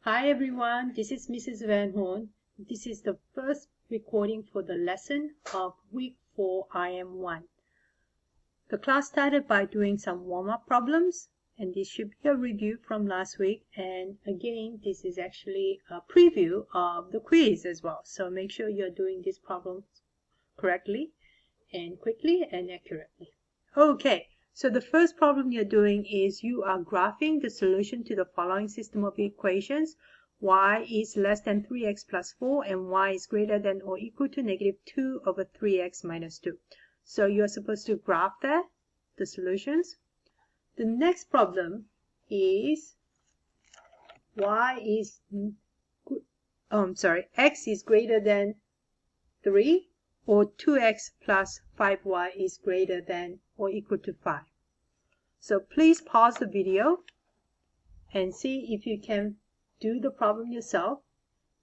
Hi everyone, this is Mrs. Van Horn. This is the first recording for the lesson of week 4 IM1. The class started by doing some warm-up problems, and this should be a review from last week. And again, this is actually a preview of the quiz as well. So make sure you're doing these problems correctly and quickly and accurately. Okay, so the first problem you're doing is you are graphing the solution to the following system of equations. Y is less than 3x plus 4 and y is greater than or equal to negative 2 over 3x minus 2. So you're supposed to graph that, the solutions. The next problem is x is greater than 3 or 2x plus 5y is greater than or equal to 5. So please pause the video and see if you can do the problem yourself,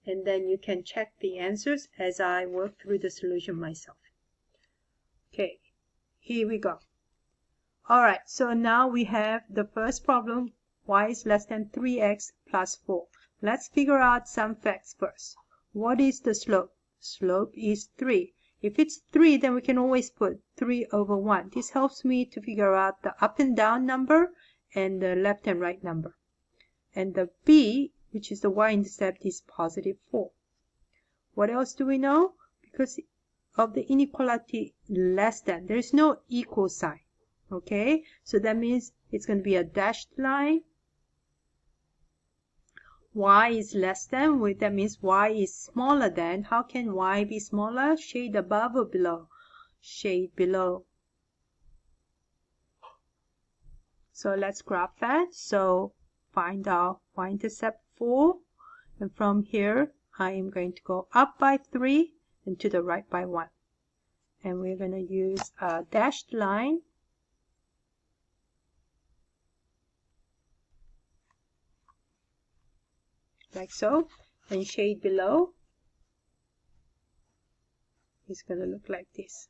and then you can check the answers as I work through the solution myself. Okay, here we go. Alright, so now we have the first problem, y is less than 3x plus 4. Let's figure out some facts first. What is the slope? Slope is 3. If it's 3, then we can always put 3 over 1. This helps me to figure out the up and down number and the left and right number. And the b, which is the y-intercept, is positive 4. What else do we know? Because of the inequality less than, there is no equal sign. Okay, so that means it's going to be a dashed line. Y is less than, that means y is smaller than. How can y be smaller? Shade above or below? Shade below. So let's graph that. So find our y-intercept 4. And from here, I am going to go up by 3 and to the right by 1. And we're going to use a dashed line. Like so, and shade below is going to look like this.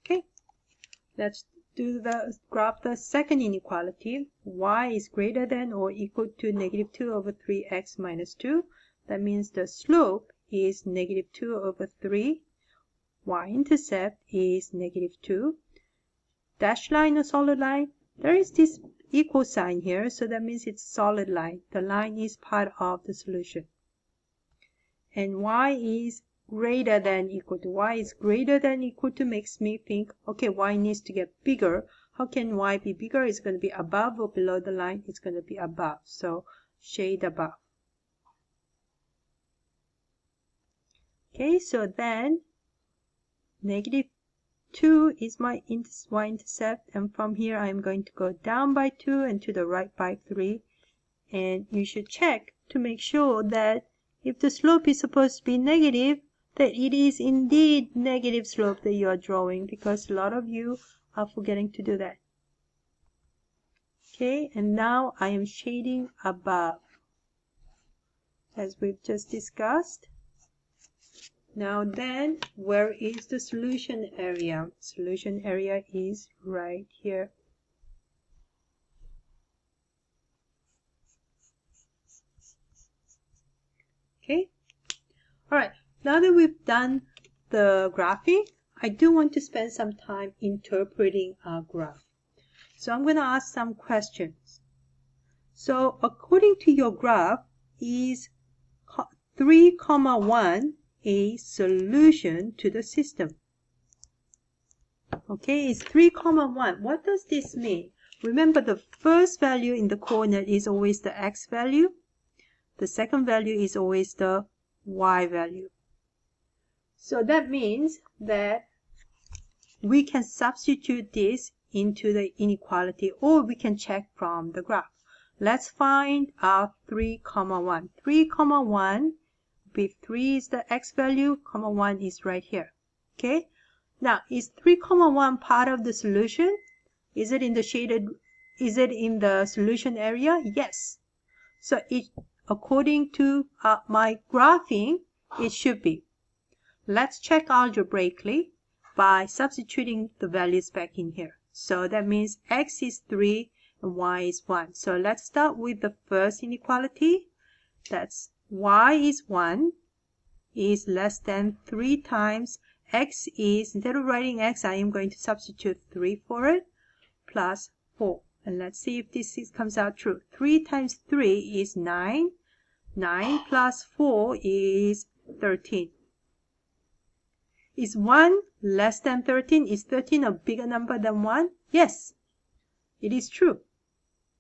Okay, let's graph the second inequality. Y is greater than or equal to negative 2 over 3x minus 2. That means the slope is negative 2 over 3. Y-intercept is negative 2. Dashed line or solid line? There is this equal sign here, so that means it's solid line. The line is part of the solution. And y is greater than equal to. Y is greater than equal to makes me think, okay, y needs to get bigger. How can y be bigger? It's going to be above or below the line? It's going to be above. So shade above. Okay, so then negative 2 is my y-intercept, and from here I'm going to go down by 2 and to the right by 3. And you should check to make sure that if the slope is supposed to be negative, that it is indeed negative slope that you are drawing, because a lot of you are forgetting to do that. Okay, and now I am shading above, as we've just discussed. Now then, where is the solution area? Solution area is right here. Okay, all right, now that we've done the graphing, I do want to spend some time interpreting our graph. So I'm going to ask some questions. So according to your graph, is 3, 1 a solution to the system? Okay, it's 3, 1. What does this mean? Remember, the first value in the coordinate is always the x value. The second value is always the y value. So that means that we can substitute this into the inequality, or we can check from the graph. Let's find our 3, 1. 3, 1, if 3 is the x value, 1 is right here. Okay, now is 3, 1 part of the solution? Is it in the solution area? Yes. So according to my graphing, it should be. Let's check algebraically by substituting the values back in here. So that means x is 3 and y is 1. So let's start with the first inequality. That's y is 1 is less than 3 times x is, instead of writing x, I am going to substitute 3 for it, plus 4. And let's see if this comes out true. 3 times 3 is 9. 9 plus 4 is 13. Is 1 less than 13? Is 13 a bigger number than 1? Yes, it is true.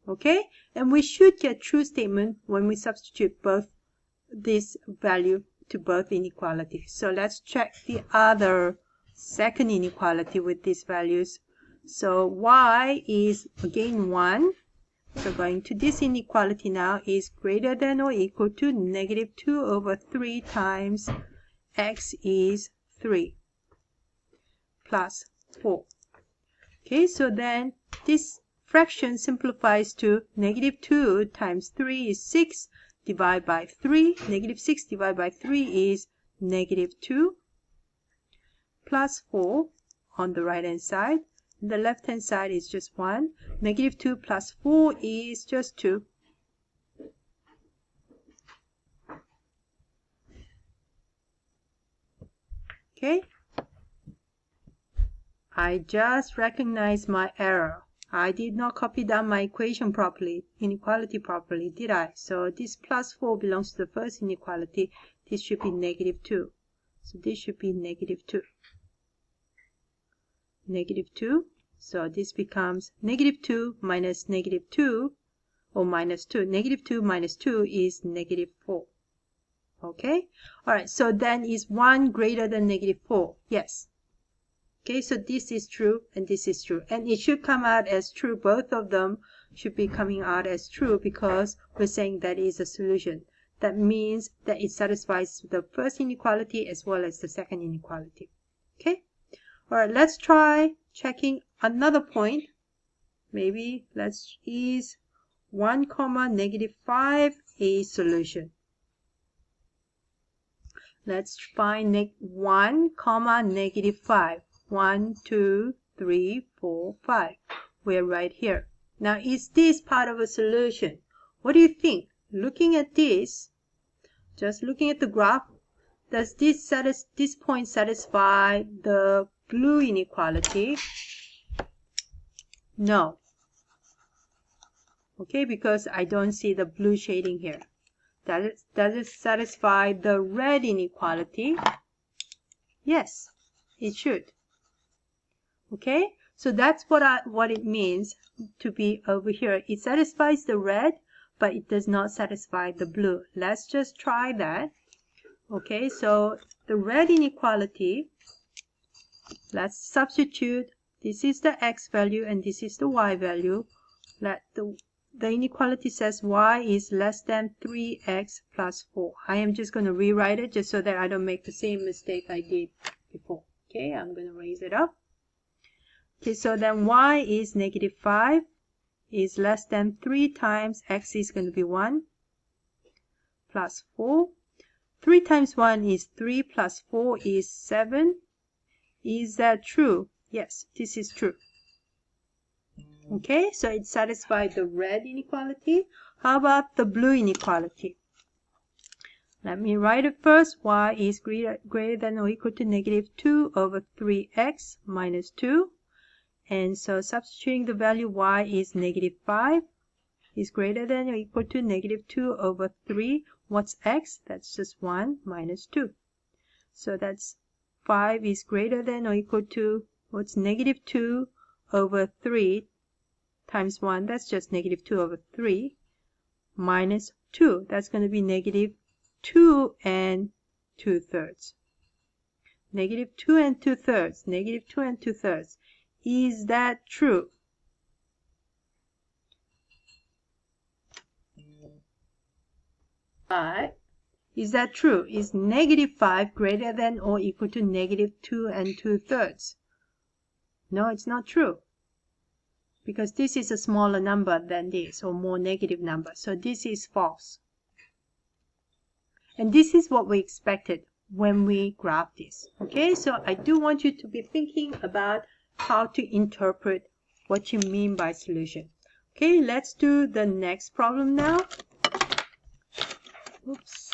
Okay? And we should get true statement when we substitute both this value to both inequalities. So let's check the other second inequality with these values. So y is again 1. So going to this inequality now is greater than or equal to negative 2 over 3 times x is 3 plus 4. Okay, so then this fraction simplifies to negative 2 times 3 is 6 divided by 3. Negative 6 divided by 3 is negative 2 plus 4 on the right hand side. The left hand side is just 1. Negative 2 plus 4 is just 2. Okay. I just recognized my error. I did not copy down my equation properly, inequality properly, did I? So this plus 4 belongs to the first inequality. This should be negative 2. So this should be negative 2. Negative 2. So this becomes negative 2 minus negative 2, or minus 2. Negative 2 minus 2 is negative 4. Okay? Alright, so then is 1 greater than negative 4? Yes. Okay, so this is true and this is true. And it should come out as true. Both of them should be coming out as true because we're saying that is a solution. That means that it satisfies the first inequality as well as the second inequality. Okay? Alright, let's try checking another point. Maybe is 1 comma negative 5 a solution. Let's find 1 comma negative 5. 1, 2, 3, 4, 5. We're right here. Now, is this part of a solution? What do you think? Looking at this, just looking at the graph, does this point satisfy the blue inequality? No. Okay, because I don't see the blue shading here. Does it satisfy the red inequality? Yes, it should. Okay, so that's what it means to be over here. It satisfies the red, but it does not satisfy the blue. Let's just try that. Okay, so the red inequality, let's substitute. This is the x value and this is the y value. Let the inequality says y is less than 3x plus 4. I am just going to rewrite it just so that I don't make the same mistake I did before. Okay, I'm going to raise it up. Okay, so then y is negative 5 is less than 3 times x is going to be 1 plus 4. 3 times 1 is 3 plus 4 is 7. Is that true? Yes, this is true. Okay, so it satisfied the red inequality. How about the blue inequality? Let me write it first. Y is greater than or equal to negative 2 over 3x minus 2. And so substituting the value y is negative 5 is greater than or equal to negative 2 over 3. What's x? That's just 1 minus 2. So that's 5 is greater than or equal to, what's negative 2 over 3 times 1. That's just negative 2 over 3 minus 2. That's going to be negative 2 and 2/3. Negative 2 and 2/3. Negative 2 and 2/3. Is that true? Is that true? Is negative 5 greater than or equal to negative 2 and 2/3? No, it's not true. Because this is a smaller number than this, or more negative number. So this is false. And this is what we expected when we graph this. Okay, so I do want you to be thinking about how to interpret what you mean by solution. Okay, let's do the next problem now. Oops.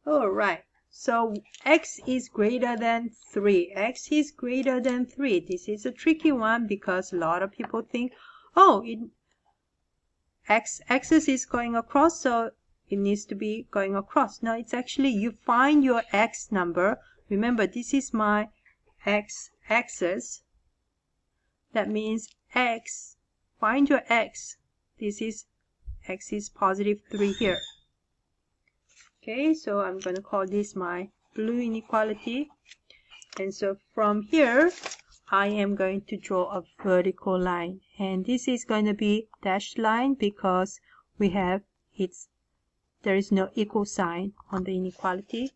All right. So x is greater than 3. X is greater than 3. This is a tricky one because a lot of people think, oh, axis is going across, so it needs to be going across. No, it's actually you find your x number. Remember, this is my x axis. That means x, find your x. This is x is positive 3 here. Okay, so I'm going to call this my blue inequality. And so from here, I am going to draw a vertical line. And this is going to be dashed line because we have there is no equal sign on the inequality.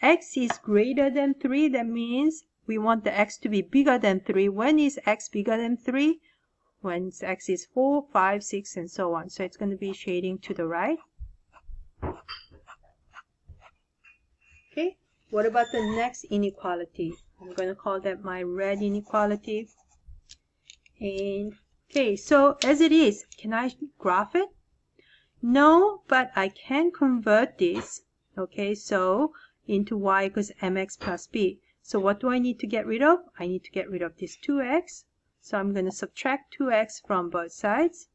X is greater than 3. That means we want the x to be bigger than 3. When is x bigger than 3? When x is 4, 5, 6, and so on. So it's going to be shading to the right. Okay, what about the next inequality? I'm going to call that my red inequality. And okay, so as it is, can I graph it? No, but I can convert this, okay, so into y equals mx plus b. So what do I need to get rid of? I need to get rid of this 2x. So I'm going to subtract 2x from both sides.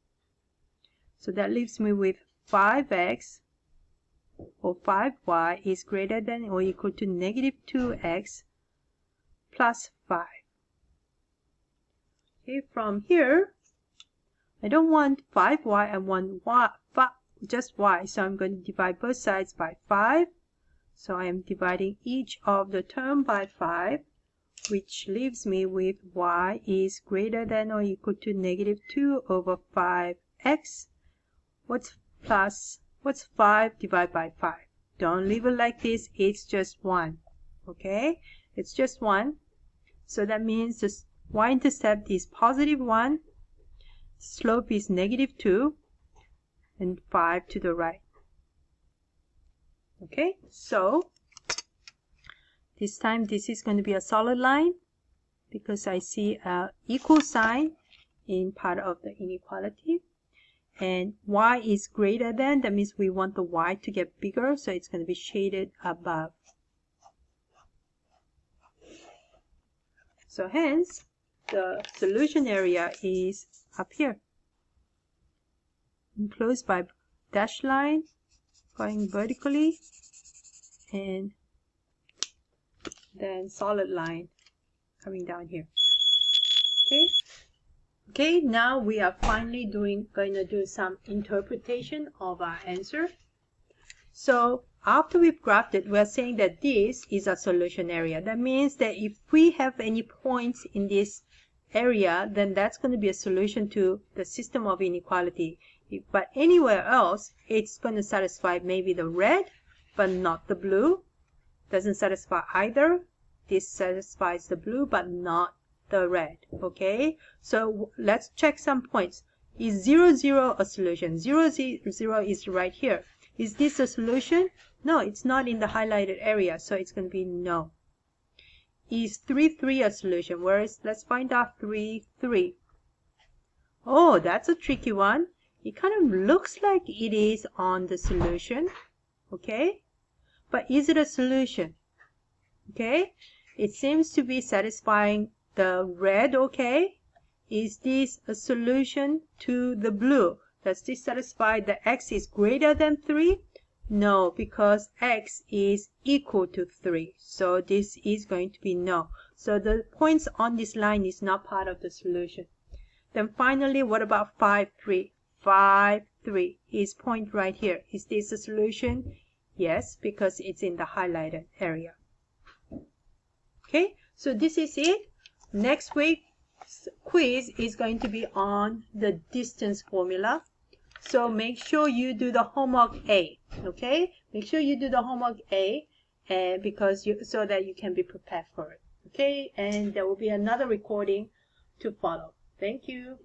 So that leaves me with 5x or 5y is greater than or equal to negative 2x plus 5. Okay, from here, I don't want 5y, I want just y. So I'm going to divide both sides by 5. So I am dividing each of the term by 5, which leaves me with y is greater than or equal to negative 2 over 5x. What's 5 divided by 5? Don't leave it like this. It's just 1. Okay? It's just 1. So that means the y-intercept is positive 1. Slope is negative 2. And 5 to the right. Okay? So this time this is going to be a solid line because I see an equal sign in part of the inequality. And y is greater than, that means we want the y to get bigger, so it's going to be shaded above. So hence, the solution area is up here, enclosed by dashed line going vertically, and then solid line coming down here. Okay. Okay, now we are finally going to do some interpretation of our answer. So after we've graphed it, we're saying that this is a solution area. That means that if we have any points in this area, then that's going to be a solution to the system of inequality. But anywhere else, it's going to satisfy maybe the red, but not the blue. Doesn't satisfy either. This satisfies the blue, but not the red. Okay, so let's check some points. Is 0, 0 a solution? 0, 0 is right here. Is this a solution? No, it's not in the highlighted area, so it's going to be no. Is 3, 3 a solution? Let's find out 3, 3. Oh, that's a tricky one. It kind of looks like it is on the solution. Okay, but is it a solution? Okay, it seems to be satisfying the red. Okay, is this a solution to the blue? Does this satisfy the x is greater than 3? No, because x is equal to 3. So this is going to be no. So the points on this line is not part of the solution. Then finally, what about 5, 3? 5, 3 is point right here. Is this a solution? Yes, because it's in the highlighted area. Okay, so this is it. Next week's quiz is going to be on the distance formula. So make sure you do the homework A. Okay, make sure you do the homework A, so that you can be prepared for it. Okay, and there will be another recording to follow. Thank you.